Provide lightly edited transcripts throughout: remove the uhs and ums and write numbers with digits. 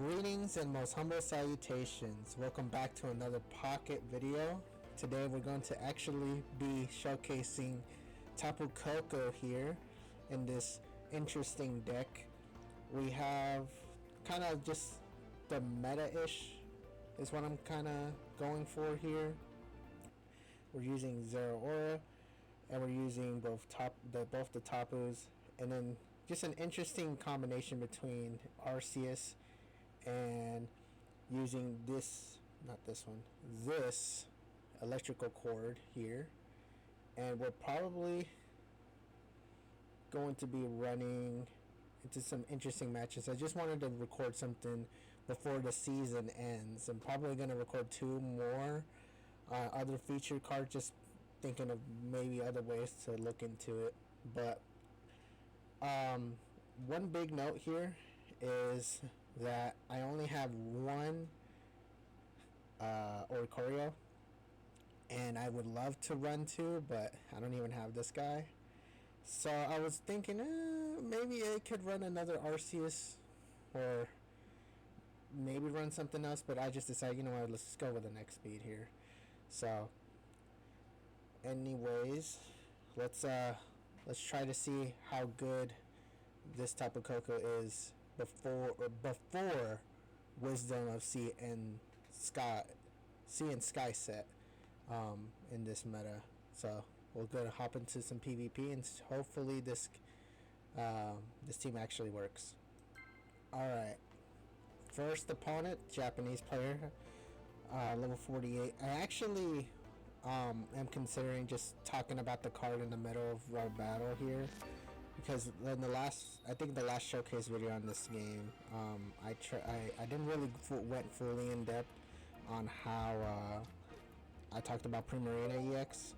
Greetings and most humble salutations. Welcome back to another pocket video. Today we're going to actually be showcasing Tapu Koko here in this interesting deck. We have kind of just the meta-ish is what I'm kind of going for here. We're using Zero Aura and we're using both the Tapus, and then just an interesting combination between Arceus and using this electrical cord here. And we're probably going to be running into some interesting matches. I just wanted to record something before the season ends. I'm probably going to record 2 more other featured cards, just thinking of maybe other ways to look into it. But one big note here is that I only have one Oricorio, and I would love to run 2, but I don't even have this guy. So I was thinking maybe I could run another Arceus or maybe run something else, but I just decided, you know what, let's just go with the next speed here. So anyways, let's try to see how good this Tapu Koko is before Wisdom of Sea and Sky set in this meta. So we're gonna hop into some PvP and hopefully this team actually works. Alright, first opponent, Japanese player, level 48. I actually am considering just talking about the card in the middle of our battle here, because in the last showcase video on this game, I didn't really went fully in depth on how I talked about Primarina EX,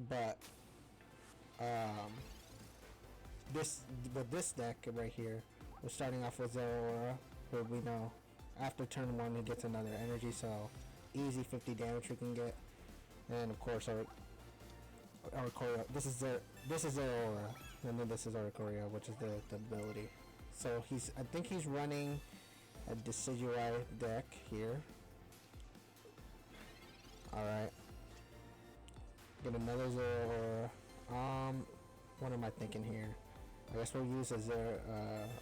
but this deck right here, we're starting off with Zero Aura, where we know after turn 1 it gets another energy, so easy 50 damage we can get. And of course our Oricorio, this is Zero Aura, and then this is Oricorio, which is the ability. So I think he's running a Decidueye deck here. Alright, get another Zero Aura. What am I thinking here? I guess we'll use a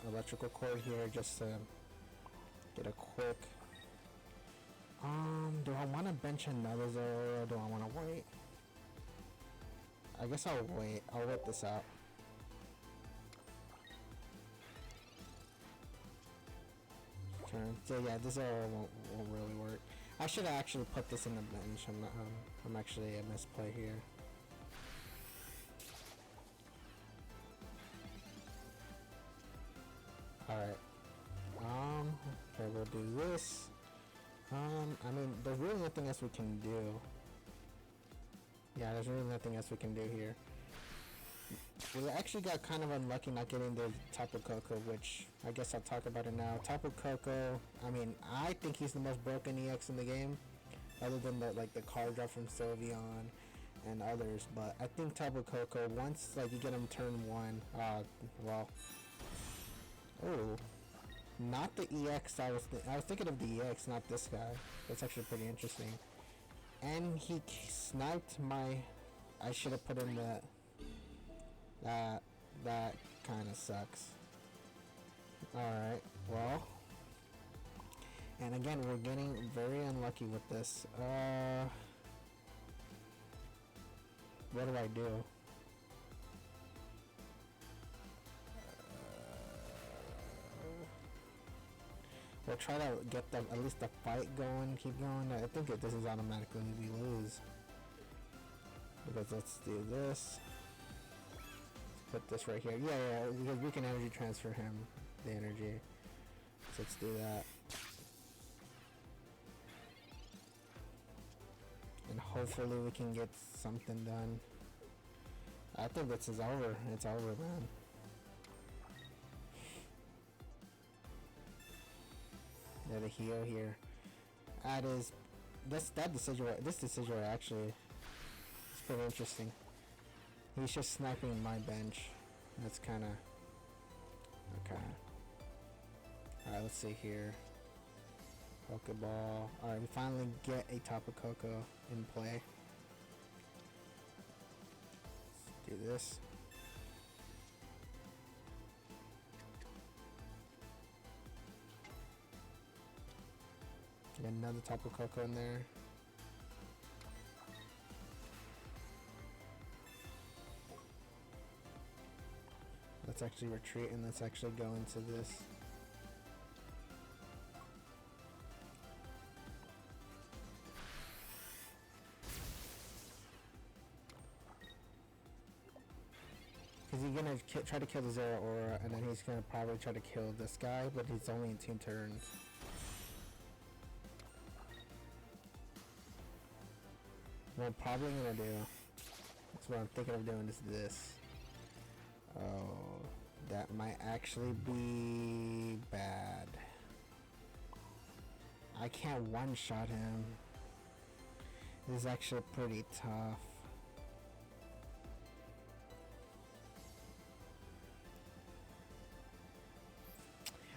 electrical cord here just to get a quick. Do I want to bench another Zero, or do I want to wait? I guess I'll wait. I'll wait this out. Turn. So yeah, this Zero won't really work. I should have actually put this in the bench. I'm actually a misplay here. Alright. Okay, we'll do this. I mean, there's really nothing else we can do. Yeah, there's really nothing else we can do here. We actually got kind of unlucky not getting the Tapu Koko, which I guess I'll talk about it now. Tapu Koko, I mean, I think he's the most broken EX in the game, other than the card draw from Sylveon and others. But I think Tapu Koko, once you get him turn 1, well, oh. Not the EX. I was thinking of the EX, not this guy. That's actually pretty interesting. And he sniped my. I should have put in that. That kind of sucks. Alright, well. And again, we're getting very unlucky with this. What do I do? We'll try to get at least the fight going, keep going. I think if this is automatically we lose. Because let's do this. Let's put this right here. Yeah, because we can energy transfer him the energy. So let's do that. And hopefully we can get something done. I think this is over. It's over, man. Yeah, the heal here. This Decidueye actually is pretty interesting. He's just sniping my bench. That's kind of okay. Alright, let's see here. Pokeball. Alright, we finally get a Tapu Koko in play. Let's do this. Get another Tapu Koko in there. Let's actually retreat and let's actually go into this. Because he's gonna try to kill the Zero Aura, and then he's gonna probably try to kill this guy, but he's only in 2 turns. What I'm probably gonna do, that's what I'm thinking of doing, is this. Oh, that might actually be bad. I can't one-shot him. This is actually pretty tough.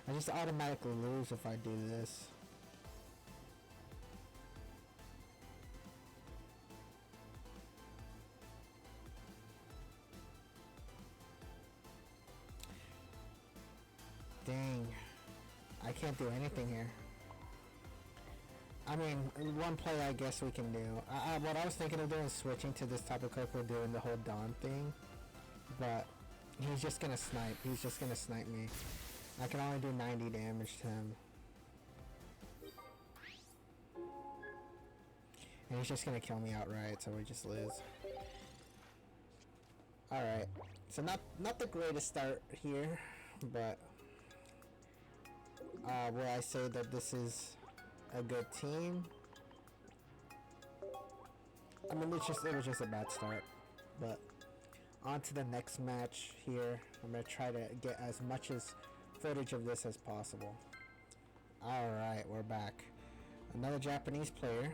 I just automatically lose if I do this. Dang. I can't do anything here. I mean, one play I guess we can do. What I was thinking of doing is switching to this Tapu Koko, doing the whole Dawn thing. But he's just gonna snipe. He's just gonna snipe me. I can only do 90 damage to him. And he's just gonna kill me outright, so we just lose. Alright. So not the greatest start here, but will I say that this is a good team? I mean, it was just a bad start. But on to the next match here. I'm gonna try to get as much footage of this as possible. Alright, we're back. Another Japanese player,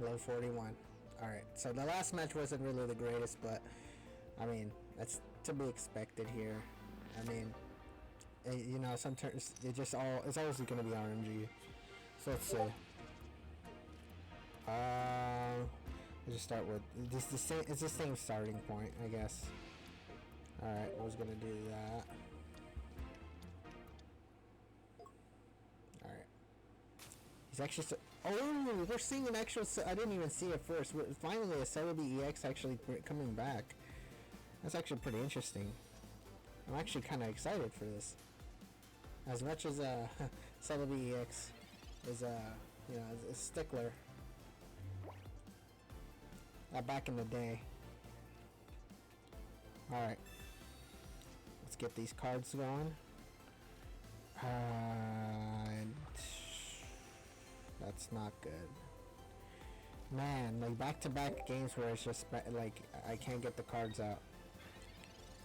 low 41. Alright, so the last match wasn't really the greatest, but I mean, that's to be expected here. I mean, you know, sometimes it's always going to be RNG. So let's see. Let's just start with it's the same starting point, I guess. Alright, I was gonna do that. Alright. He's actually oh, we're seeing an actual I didn't even see it first. Finally a Celebi EX actually coming back. That's actually pretty interesting. I'm actually kind of excited for this. As much as Celebi EX is you know, a stickler back in the day. Alright, let's get these cards going. That's not good, man. Like back-to-back games where it's just like I can't get the cards out.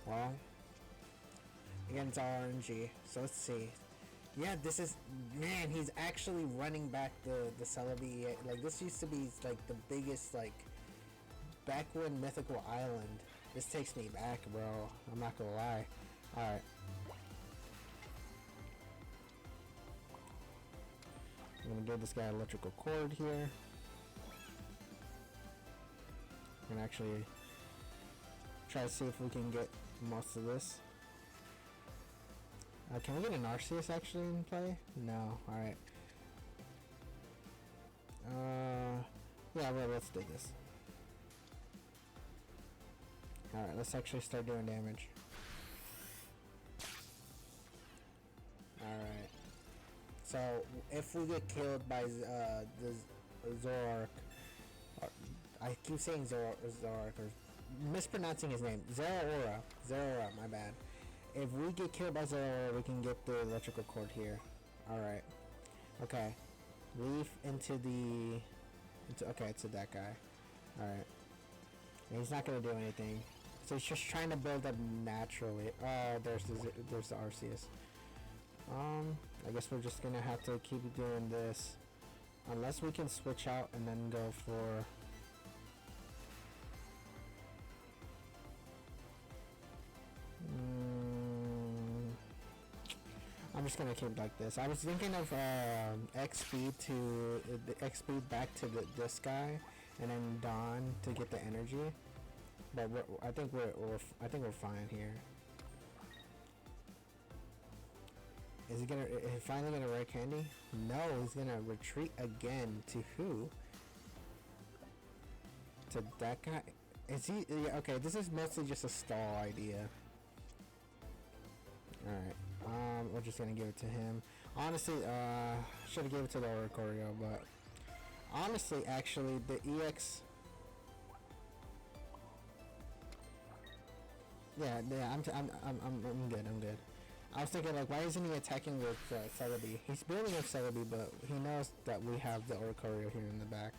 Well, again, it's all RNG, so let's see. Yeah, this is, man, he's actually running back the Celebi. Like, this used to be, like, the biggest, like, back when Mythical Island. This takes me back, bro. I'm not gonna lie. Alright. I'm gonna give this guy electrical cord here. I'm gonna actually try to see if we can get most of this. Can we get an Arceus actually in play? No. Alright. Yeah, well, let's do this. Alright, let's actually start doing damage. Alright. So, if we get killed by the Zoroark, I keep saying Zoroark, or mispronouncing his name. Zeraora, my bad. If we get killed by Zeraora, we can get the electrical cord here. Alright. Okay. Leaf into that guy. Alright. He's not gonna do anything. So he's just trying to build up naturally. Oh, there's the Arceus. I guess we're just gonna have to keep doing this. Unless we can switch out and then go for... I'm just gonna keep like this. I was thinking of X speed to the X speed back to this guy, and then Dawn to get the energy. But I think we're fine here. Is he finally gonna rare candy? No, he's gonna retreat again to who? To that guy? Is he? Yeah, okay, this is mostly just a stall idea. Alright, we're just gonna give it to him. Honestly, should have gave it to the Oricorio, but honestly, actually, the EX. Yeah, I'm good. I'm good. I was thinking, like, why isn't he attacking with Celebi? He's building with Celebi, but he knows that we have the Oricorio here in the back.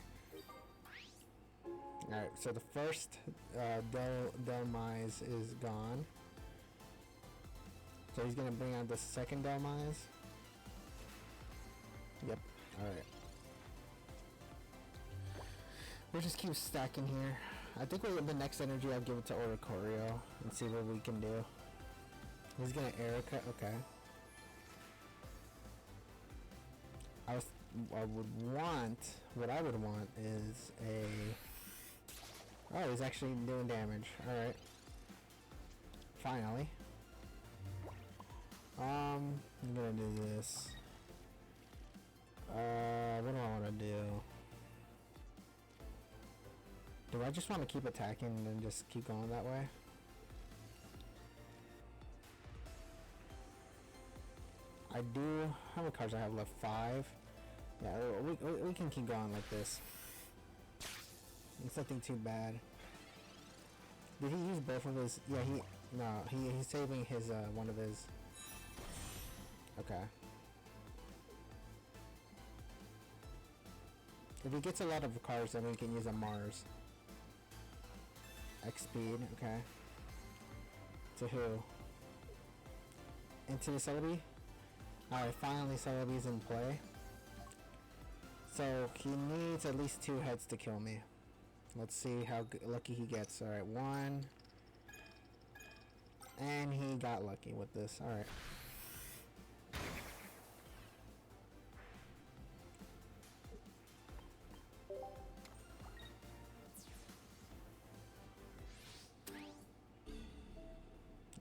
Alright, so the first Delmise is gone. So he's gonna bring out the second Delmise. Yep, alright. We'll just keep stacking here. I think the next energy I'll give it to Oricorio and see what we can do. He's gonna Erica, okay. What I would want is a... Oh, he's actually doing damage. Alright. Finally. I'm gonna do this. What do I want to do? Do I just want to keep attacking and then just keep going that way? I do... How many cards I have left? 5? Yeah, we can keep going like this. It's nothing too bad. Did he use both of his... Yeah, he's saving his, one of his... Okay. If he gets a lot of cards, then we can use a Mars. X speed, okay. To who? Into the Celebi? Alright, finally Celebi's in play. So, he needs at least 2 heads to kill me. Let's see how lucky he gets. Alright, 1. And he got lucky with this. Alright.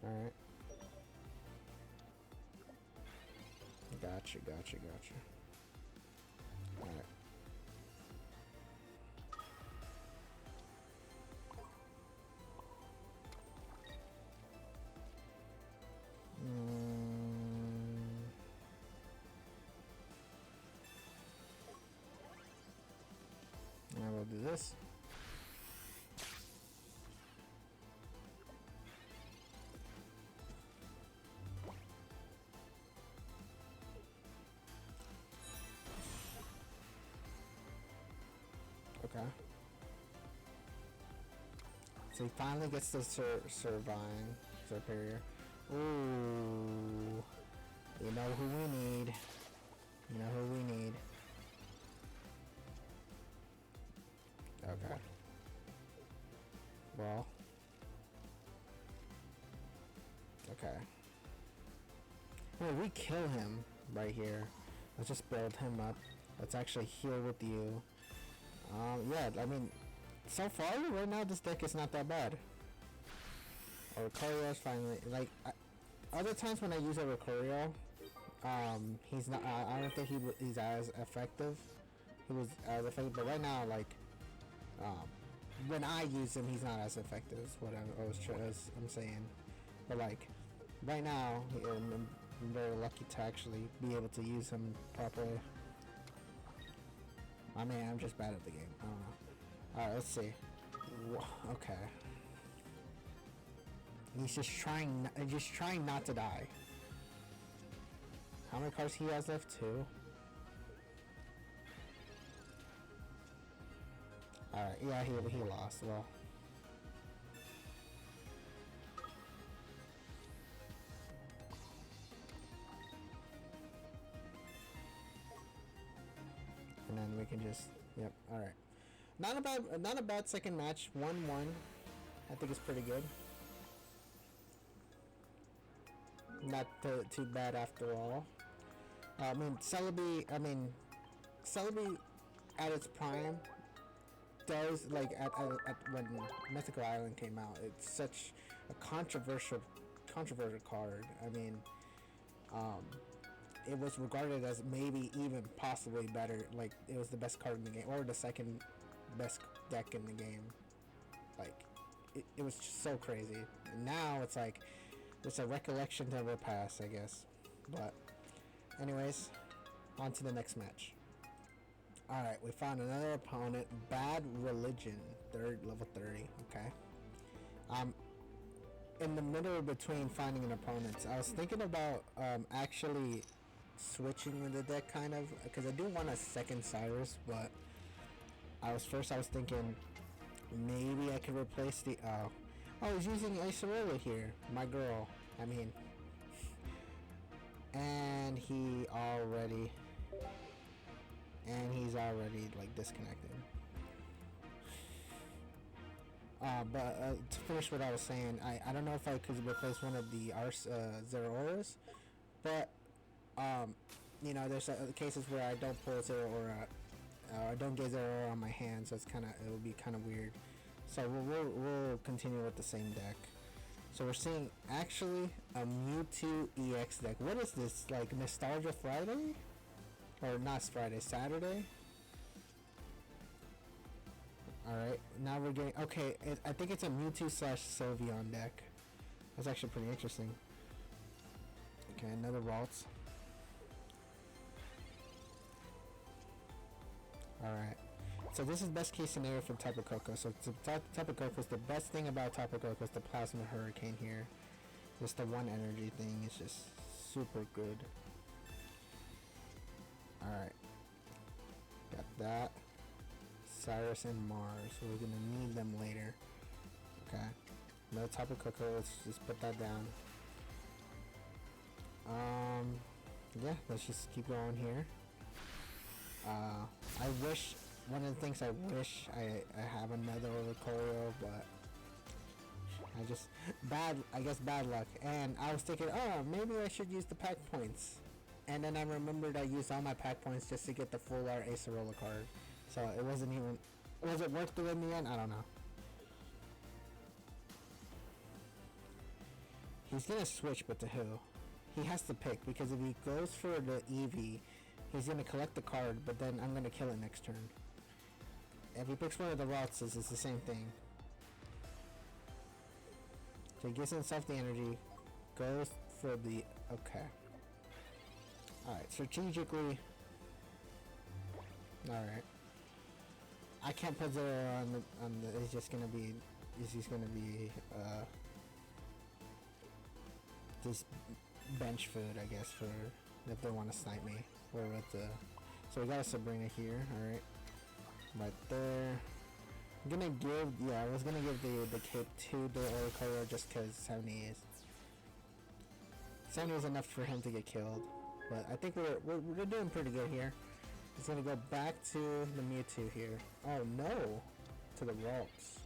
Alright. Gotcha. Alright. Now we'll do this. Okay. So he finally gets the Servine Superior. Ooh. You know who we need. Okay. Well. Okay. Well, we kill him right here. Let's just build him up. Let's actually heal with you. Yeah, I mean, so far, right now, this deck is not that bad. Oricorio is finally, like, other times when I use a Oricorio, he's not, I don't think he's as effective. He was as effective, but right now, like, when I use him, he's not as effective, is what I'm saying. But, like, right now, I'm very lucky to actually be able to use him properly. I mean, I'm just bad at the game. I don't know. Alright, let's see. Okay. He's just trying not to die. How many cards he has left? 2. Alright, yeah, he lost. Well. And then we can just, yep, alright. Not a bad second match. 1-1. I think it's pretty good. not too bad after all. I mean, Celebi at its prime does, like, at when Mythical Island came out, it's such a controversial card. I mean, um, it was regarded as maybe even possibly better. Like, it was the best card in the game, or the second best deck in the game. Like, it was just so crazy. And now it's like it's a recollection to the past, I guess. But anyways, on to the next match. Alright, we found another opponent, Bad Religion, level 30, okay. In the middle between finding an opponent, I was thinking about actually switching with the deck, kind of, because I do want a second Cyrus, but I was thinking maybe I could replace the, oh, he's using Icerola here, my girl, I mean, and he's already like disconnected. But to finish what I was saying, I don't know if I could replace one of the Zeroras, but you know, there's cases where I don't pull Zeraora, I don't get Zeraora on my hand, so it would be kind of weird. So we'll continue with the same deck. So we're seeing actually a Mewtwo EX deck. What is this, like Nostalgia Friday? Or not Friday, Saturday? Alright, now we're getting... Okay, I think it's a Mewtwo / Sylveon deck. That's actually pretty interesting. Okay, another Waltz. Alright. So this is best case scenario for Tapu Koko. So Tapu Koko, the best thing about Tapu Koko is the Plasma Hurricane here. Just the one energy thing is just super good. Alright. Got that. Cyrus and Mars. We're gonna need them later. Okay. No Tapu Koko. Let's just put that down. Yeah, let's just keep going here. I wish... One of the things I wish I have another Oricorio, but I guess bad luck. And I was thinking, oh, maybe I should use the pack points. And then I remembered I used all my pack points just to get the full art Acerola card. So it wasn't even... Was it worth it in the end? I don't know. He's gonna switch, but to who? He has to pick, because if he goes for the Eevee, he's gonna collect the card, but then I'm gonna kill it next turn. If he picks one of the routes, it's the same thing. So he gives himself the energy, goes for the... Okay. Alright, strategically... Alright. I can't put Zero on the... It's just gonna be... Just bench food, I guess, for... If they want to snipe me. Or with the... So we got a Sabrina here, alright. Right there. I'm gonna give... Yeah, I was gonna give the cape to the Oricorio just because 70 is enough for him to get killed. But I think we're doing pretty good here. He's gonna go back to the Mewtwo here. Oh no! To the Rocks.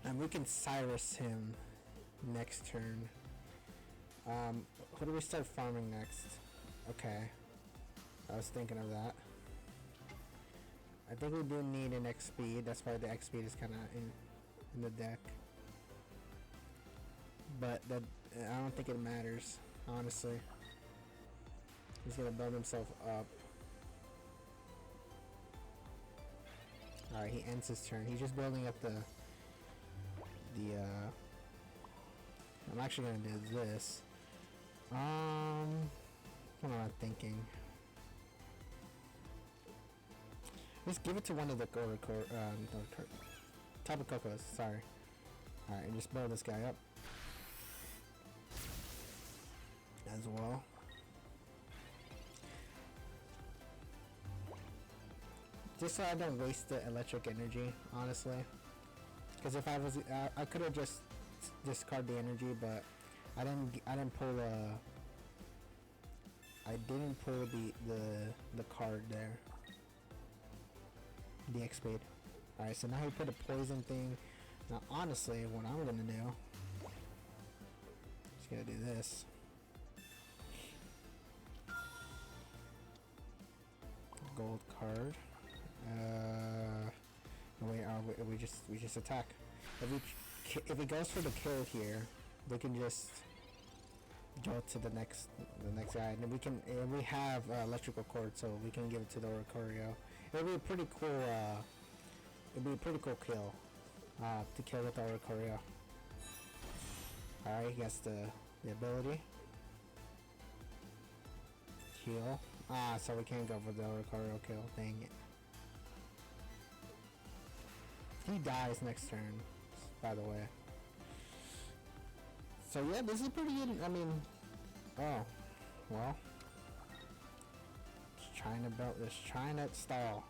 And we can Cyrus him next turn. Who do we start farming next? Okay. I was thinking of that. I think we do need an X speed. That's why the X speed is kind of in the deck. But that I don't think it matters, honestly. He's gonna build himself up. Alright, he ends his turn. He's just building up the I'm actually gonna do this. What am I thinking? Let's give it to one of the Tapu Kokos, sorry. Alright, and just build this guy up as well. Just so I don't waste the electric energy, honestly. Because if I was, I could have just discard the energy, but I didn't pull the card there. The X speed. Alright, so now he put a poison thing. Now honestly, what I'm gonna do Gotta do this. Gold card. Wait, we just attack. If he goes for the kill here, we can just go to the next guy, and we have electrical cord, so we can give it to the Oricorio. It'd be a pretty cool. It'd be a pretty cool kill. To kill with the Oricorio. Alright, he has the ability. Heal. So we can't go for the Oricorio kill. Dang it. He dies next turn, by the way. So yeah, this is pretty good. I mean, oh, well. Just trying to build this, trying to stall.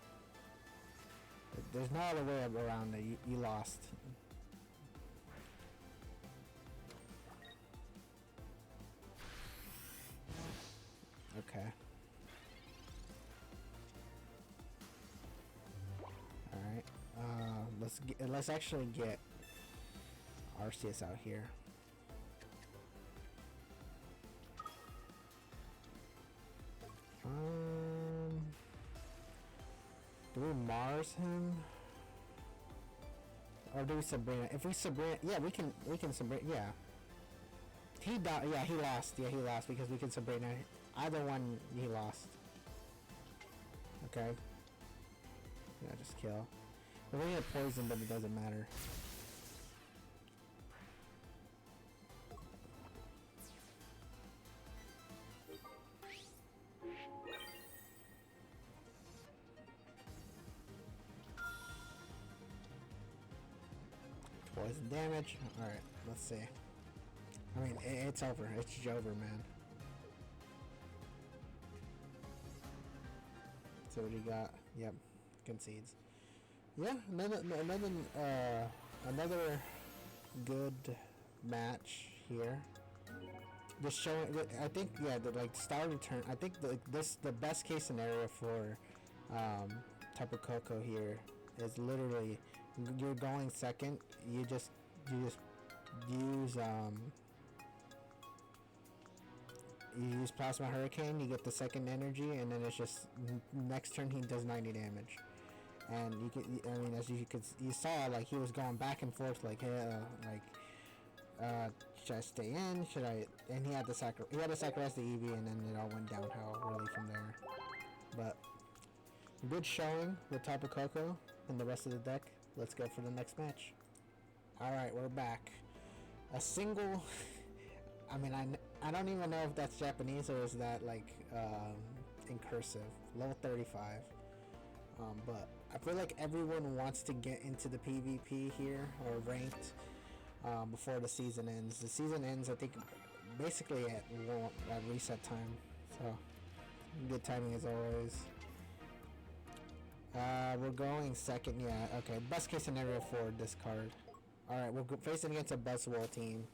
There's no other way around it. You lost. Okay. All right. Let's actually get Arceus out here. Do we Mars him? Or do we Sabrina? If we Sabrina, yeah, we can Sabrina, yeah. He died, yeah, he lost because we can Sabrina. Either one, he lost. Okay. Yeah, just kill. Well, we have poison, but it doesn't matter. Poison damage. Alright, let's see. I mean, it's over. It's over, man. So what do you got? Yep, concedes. Yeah, another good match here. Just showing, I think, yeah, the start of turn. I think the best case scenario for Tapu Koko here is literally you're going second. You just use Plasma Hurricane, you get the second energy, and then it's just next turn he does 90 damage. And you could, I mean, as you saw, like he was going back and forth, like, should I stay in? Should I? And he had to sacrifice the Eevee, and then it all went downhill really from there. But good showing with Tapu Koko and the rest of the deck. Let's go for the next match. All right, we're back. A single. I mean, I don't even know if that's Japanese or is that like in cursive. Level 35. But I feel like everyone wants to get into the PvP here or ranked before the season ends. The season ends, I think, basically at reset time. So good timing as always. We're going second. Yeah. Okay. Best case scenario for this card. All right, we're facing against a Buzzwole team.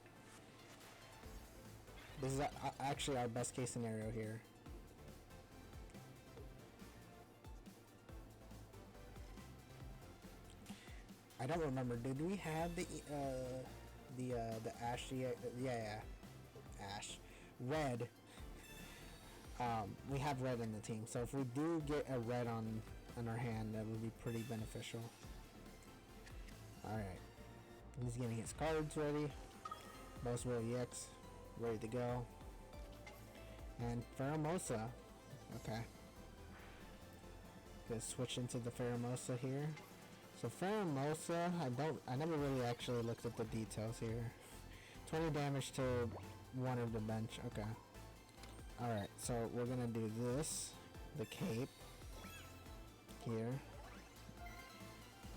This is actually our best case scenario here. I don't remember. Did we have the Ash? Yeah. Ash. Red. We have red in the team, so if we do get a red on our hand, that would be pretty beneficial. All right. He's getting his cards ready. Buzzwole EX. Ready to go. And Pheromosa. Okay. Gonna switch into the Pheromosa here. So Pheromosa, I never really actually looked at the details here. 20 damage to one of the bench. Okay. Alright, so we're gonna do this. The cape. Here.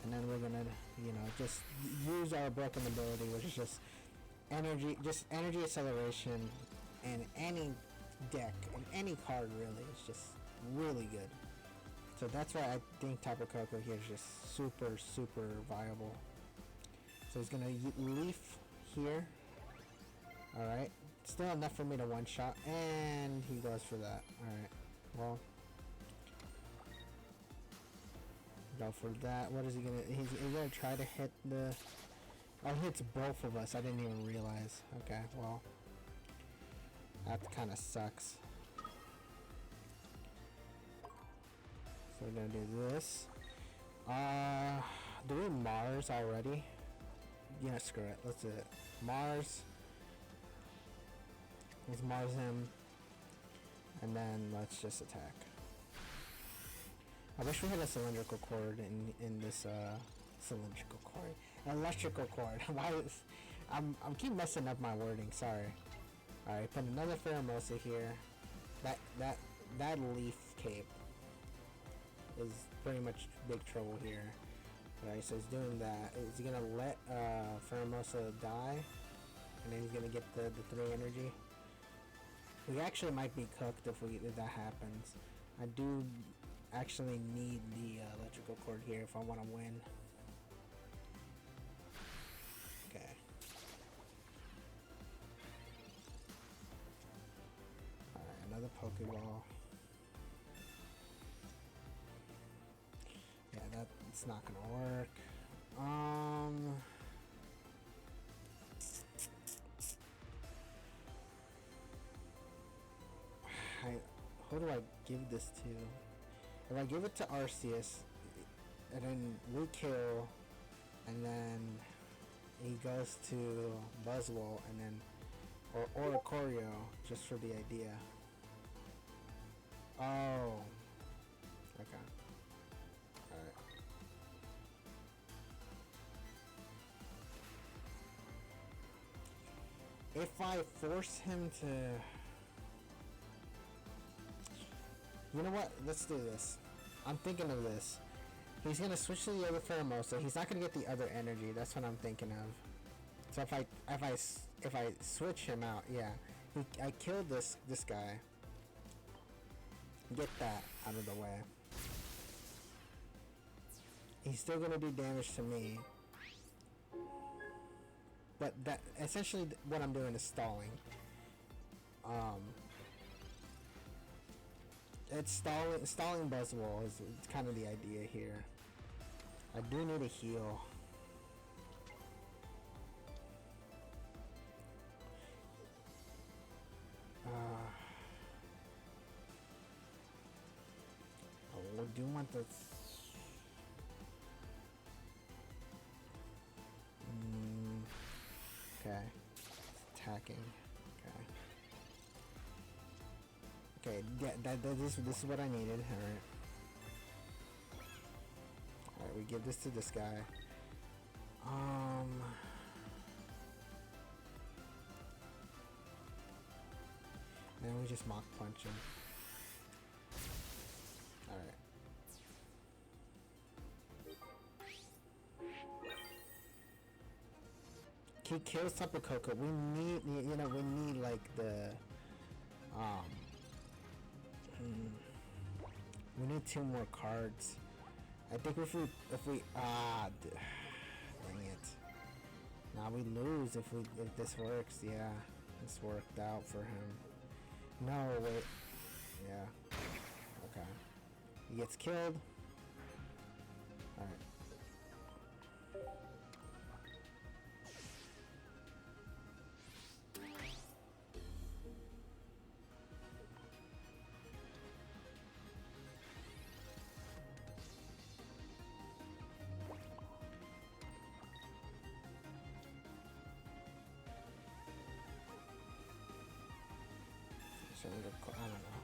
And then we're gonna, just use our broken ability, which is just energy acceleration in any deck, in any card really. It's just really good. So that's why I think Tapu Koko here is just super, super viable. So he's gonna leaf here. Alright. Still enough for me to one shot, and he goes for that. Alright. Well. Go for that. What is he gonna? He's gonna try to hit the. Oh, he hits both of us. I didn't even realize. Okay, well. That kind of sucks. So we're gonna do this. Do we Mars already? Yeah, screw it. Let's do it. Mars. Let's Mars him. And then let's just attack. I wish we had a cylindrical cord in this cylindrical cord. Electrical cord. Why is I'm keep messing up my wording, sorry. Alright, put another Pheromosa here. That leaf cape is pretty much big trouble here. Alright, so he's doing that. Is he gonna let Pheromosa die? And then he's gonna get the 3 energy? We actually might be cooked if that happens. I do actually need the electrical cord here if I want to win. Okay. Alright, another Pokeball. Yeah, that's not gonna work. Who do I give this to? If I give it to Arceus, and then we kill, and then he goes to Buzzwole, and then or Oricorio, just for the idea. Oh, okay. Alright. If I force him to... You know what? Let's do this. I'm thinking of this. He's gonna switch to the other Pheromosa. He's not gonna get the other energy. That's what I'm thinking of. So if I switch him out, yeah. I killed this guy. Get that out of the way. He's still gonna do damage to me. But that essentially what I'm doing is stalling. It's stalling Buzzwole is kind of the idea here. I do need a heal. I do want this. Okay. Attacking. Okay, yeah, this is what I needed. Alright, we give this to this guy. Then we just Mach Punch him. Alright. He kills Tapu Koko. We need, we need like the, we need 2 more cards. I think if we dang it. Now we lose if this works. Yeah, this worked out for him. No, wait. Yeah. Okay. He gets killed. Alright. Cylindrical, I don't know.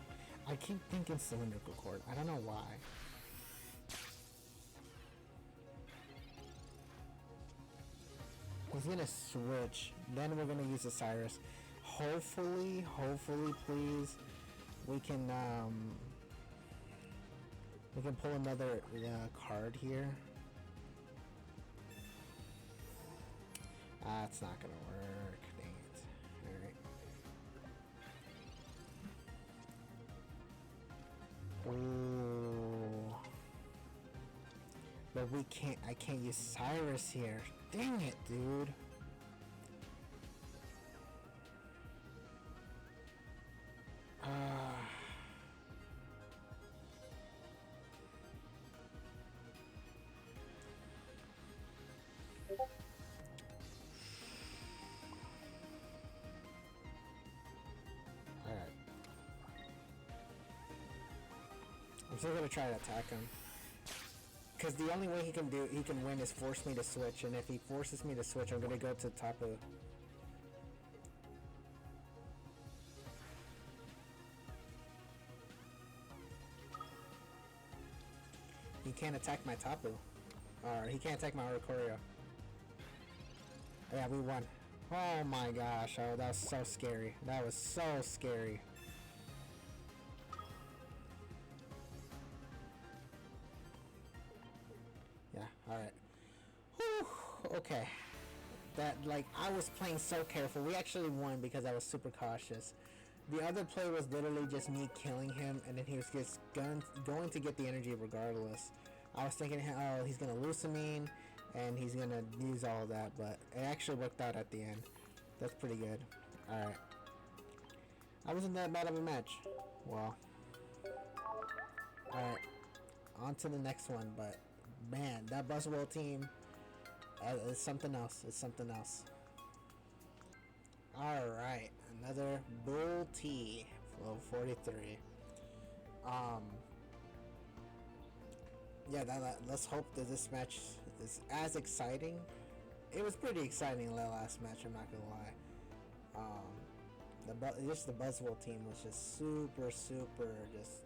I keep thinking cylindrical cord. I don't know why. He's gonna switch. Then we're gonna use the Cyrus. Hopefully, please, we can pull another card here. It's not gonna work. Dang it. Alright. Ooh. But I can't use Cyrus here. Dang it, dude. I'm still gonna try to attack him. Because the only way he can win is force me to switch, and if he forces me to switch, I'm gonna go to Tapu. He can't attack my Tapu. Or he can't attack my Oricorio. Yeah, we won. Oh my gosh, oh, that was so scary. That was so scary. Yeah, alright. Okay. That, like, I was playing so careful. We actually won because I was super cautious. The other play was literally just me killing him, and then he was just going to get the energy regardless. I was thinking, oh, he's going to Lucamine, and he's going to use all of that, but it actually worked out at the end. That's pretty good. Alright. I wasn't that bad of a match. Well. Alright. On to the next one, but man, that Buzzwell team is something else. It's something else. Alright. Another Bull T. Level 43. Yeah, let's hope that this match is as exciting. It was pretty exciting in the last match, I'm not gonna lie. The Buzzwell team was just super just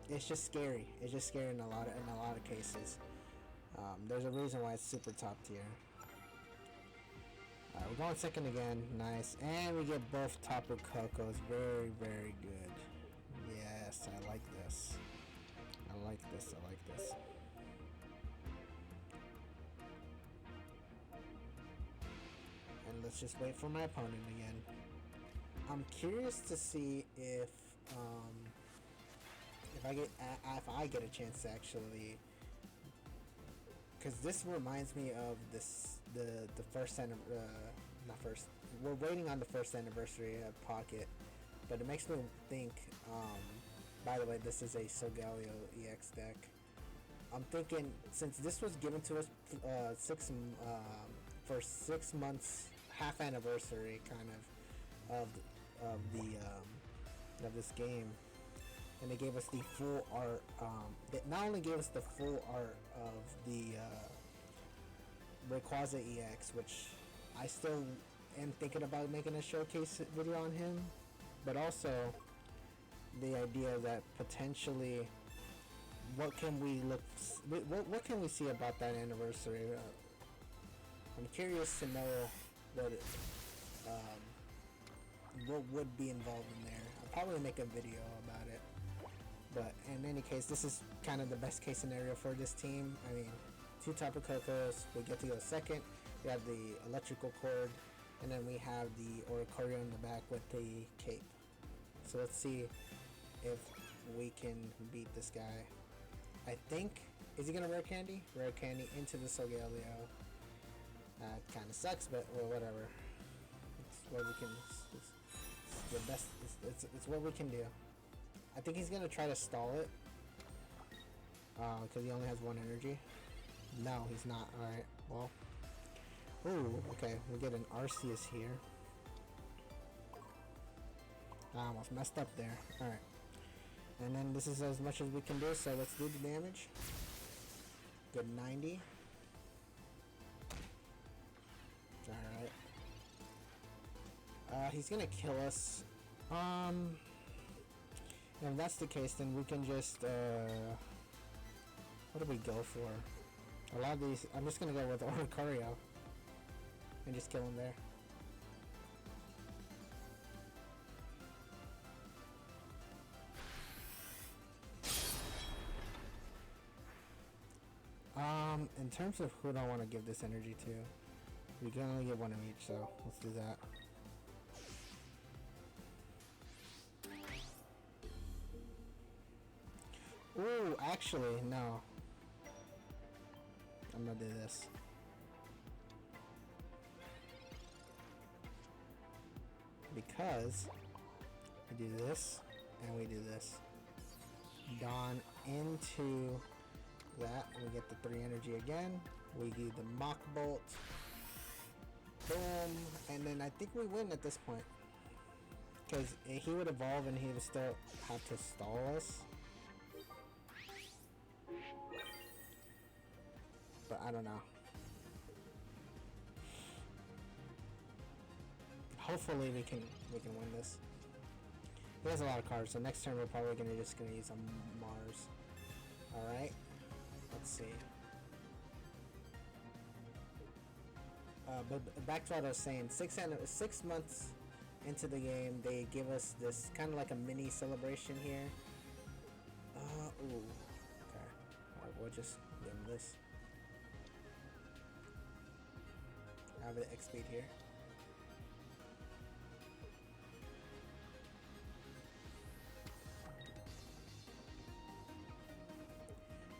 it's just scary. It's just scary in a lot of cases. There's a reason why it's super top tier. Alright, we're going second again. Nice. And we get both Tapu Kokos. Very, very good. Yes, I like this. I like this. I like this. And let's just wait for my opponent again. I'm curious to see if I get a chance to actually, because this reminds me of the first not first. We're waiting on the first anniversary of Pocket, but it makes me think. By the way, this is a Solgaleo EX deck. I'm thinking, since this was given to us for 6 months, half anniversary kind of this game, and they gave us the full art. They not only gave us the full art of the Rayquaza EX, which I still am thinking about making a showcase video on him, but also the idea that potentially what can we see about that anniversary. I'm curious to know what would be involved in there. I'll probably make a video about it, but in any case, this is kind of the best case scenario for this team. I mean, 2 Tapu Kokos, we get to go second, we have the electrical cord, and then we have the Oricorio in the back with the cape. So let's see if we can beat this guy. I think, is he gonna Rare Candy? Rare Candy into the Solgaleo. Kind of sucks, but well, whatever. It's what we can. It's the best. It's what we can do. I think he's gonna try to stall it. Because he only has 1 energy. No, he's not. All right. Well. Ooh. Okay. We get an Arceus here. I almost messed up there. All right. And then this is as much as we can do. So let's do the damage. Good 90. Alright. He's gonna kill us. If that's the case, then we can just, what do we go for? A lot of these, I'm just gonna go with Oricorio. And just kill him there. In terms of who do I want to give this energy to, we can only get 1 of each, so let's do that. Ooh, actually, no. I'm gonna do this. Because we do this, and we do this. Dawn into that, and we get the 3 energy again. We do the Mach Bolt. Boom, and then I think we win at this point. Because he would evolve and he would still have to stall us. But I don't know. Hopefully we can win this. He has a lot of cards, so next turn we're probably gonna use a Mars. Alright. Let's see. But back to what I was saying, 6 months into the game, they give us this kind of like a mini celebration here. Ooh. Okay. Alright, we'll just give him this. I have the X speed here.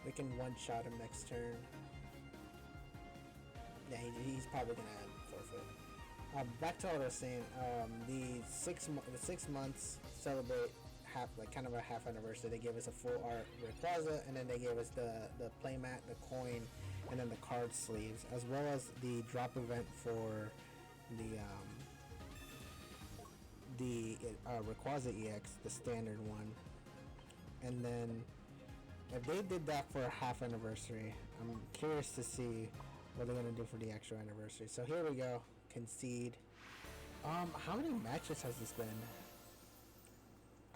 We can one-shot him next turn. Yeah, he's probably gonna forfeit. Back to what I was saying. The 6 months celebrate kind of a half anniversary. They gave us a full art Rayquaza, and then they gave us the playmat, the coin, and then the card sleeves, as well as the drop event for the Rayquaza EX, the standard one. And then if they did that for a half anniversary, I'm curious to see what they're gonna do for the actual anniversary. So here we go. Concede. How many matches has this been?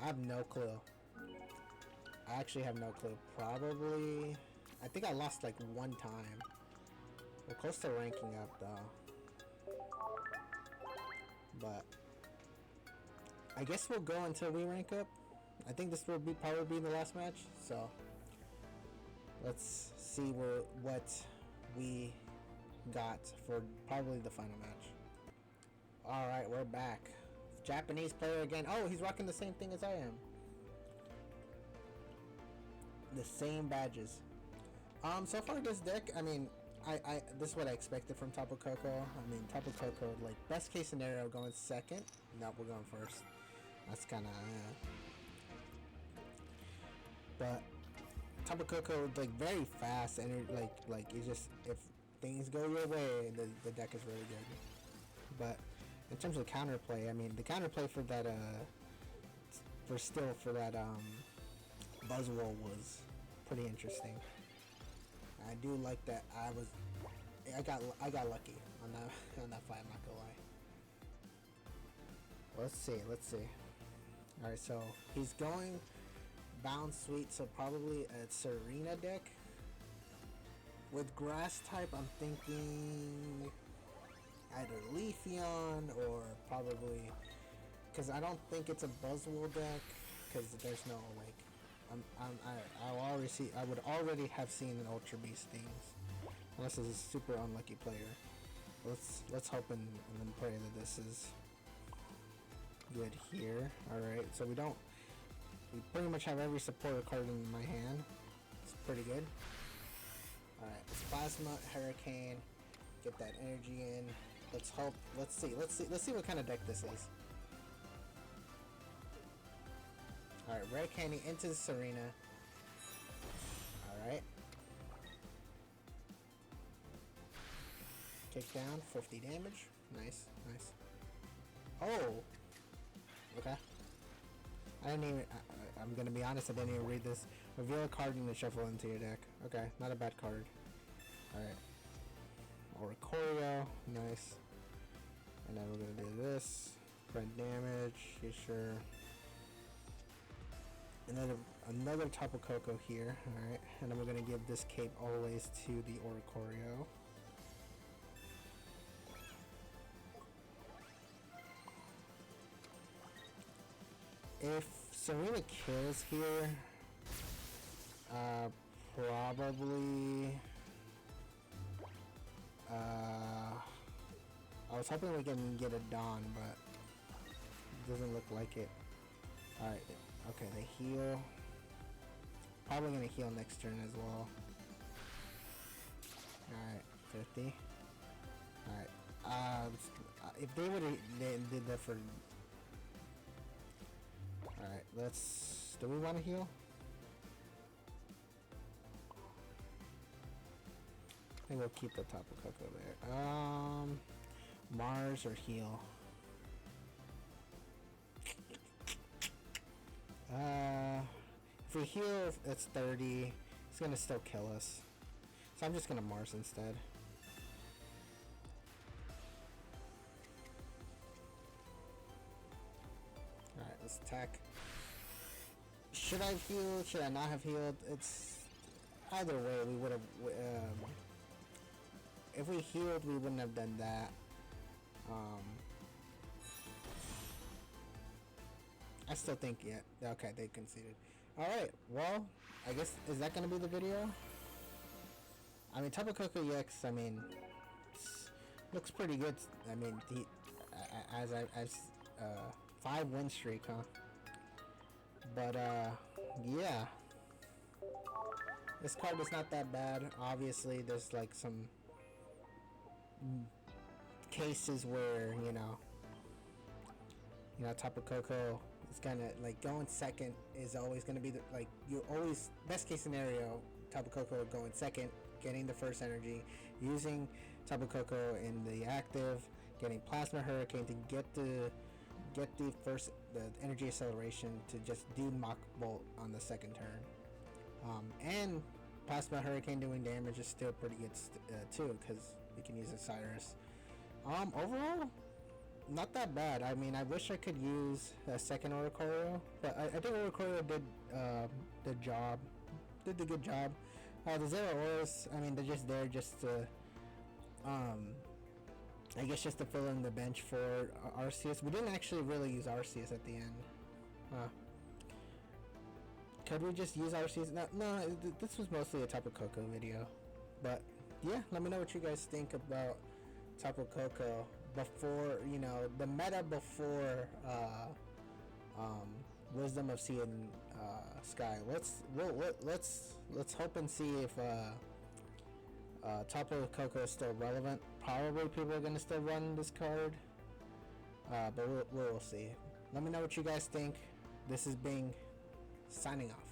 I have no clue. I actually have no clue. Probably, I think I lost like one time. We're close to ranking up though. But I guess we'll go until we rank up. I think this will probably be the last match. So let's see what we got for probably the final match. Alright, we're back. Japanese player again. Oh, he's rocking the same thing as I am. The same badges. So far this deck, I mean, this is what I expected from Tapu Koko. I mean, Tapu Koko, like, best case scenario going second. No, we're going first. That's kind of, but Tapu Koko, like, very fast, and like it just, if things go your way, the deck is really good. But in terms of counterplay, I mean, the counterplay for that Buzzwole was pretty interesting. I do like that. I got lucky on that fight. I'm not gonna lie. Let's see. All right, so he's going Bound Sweet, so probably a Serena deck. With grass type, I'm thinking either Leafeon or probably, because I don't think it's a Buzzwole deck, because there's no like, I would already have seen an Ultra Beast things, unless it's a super unlucky player. Let's hope and then pray that this is good here. All right, so we pretty much have every supporter card in my hand. It's pretty good. Alright, Plasma, Hurricane, get that energy in. Let's hope, let's see what kind of deck this is. Alright, Rare Candy into Serena. Alright. Kick down, 50 damage. Nice. Oh! Okay. I didn't even, I'm gonna be honest, I didn't even read this. Reveal a card and shuffle into your deck. Okay, not a bad card. Alright. Oricorio, nice. And then we're gonna do this. Print damage, you sure. Another Tapu Koko here, alright. And then we're gonna give this cape always to the Oricorio. If Serena kills here, probably, I was hoping we can get a Dawn, but it doesn't look like it. Alright, okay, they heal. Probably gonna heal next turn as well. Alright, 50. Alright, if they would've did that for... Alright, do we want to heal? I think we'll keep the Tapu Koko there. Mars or heal? If we heal, it's 30. It's gonna still kill us. So I'm just gonna Mars instead. Alright, let's attack. Should I have healed? Should I not have healed? It's... Either way, we would have... if we healed, we wouldn't have done that. I still think, yeah. Okay, they conceded. Alright, well, I guess... Is that going to be the video? I mean, Tapu Koko EX, I mean... Looks pretty good. I mean, he... As 5 win streak, huh? But, yeah. This card is not that bad. Obviously, there's like some cases where, you know, Tapu Koko is gonna, like, going second is always gonna be the, like, you always, best case scenario, Tapu Koko going second, getting the first energy, using Tapu Koko in the active, getting Plasma Hurricane to get the energy acceleration to just do Mach Bolt on the second turn. And Plasma Hurricane doing damage is still pretty good too, because you can use Osiris. Overall, not that bad. I mean, I wish I could use a second Oricorio, but I think Oricorio did the job, did the good job. The Zero Auras, I mean, they're just there just to, I guess just to fill in the bench for Arceus. We didn't actually really use Arceus at the end. Could we just use Arceus? No, this was mostly a Tapu Koko video. But, yeah, let me know what you guys think about Tapu Koko before, you know, the meta before Wisdom of Sea and Sky. Let's hope and see if Tapu Koko is still relevant. Probably people are going to still run this card. But we'll see. Let me know what you guys think. This is Bing, signing off.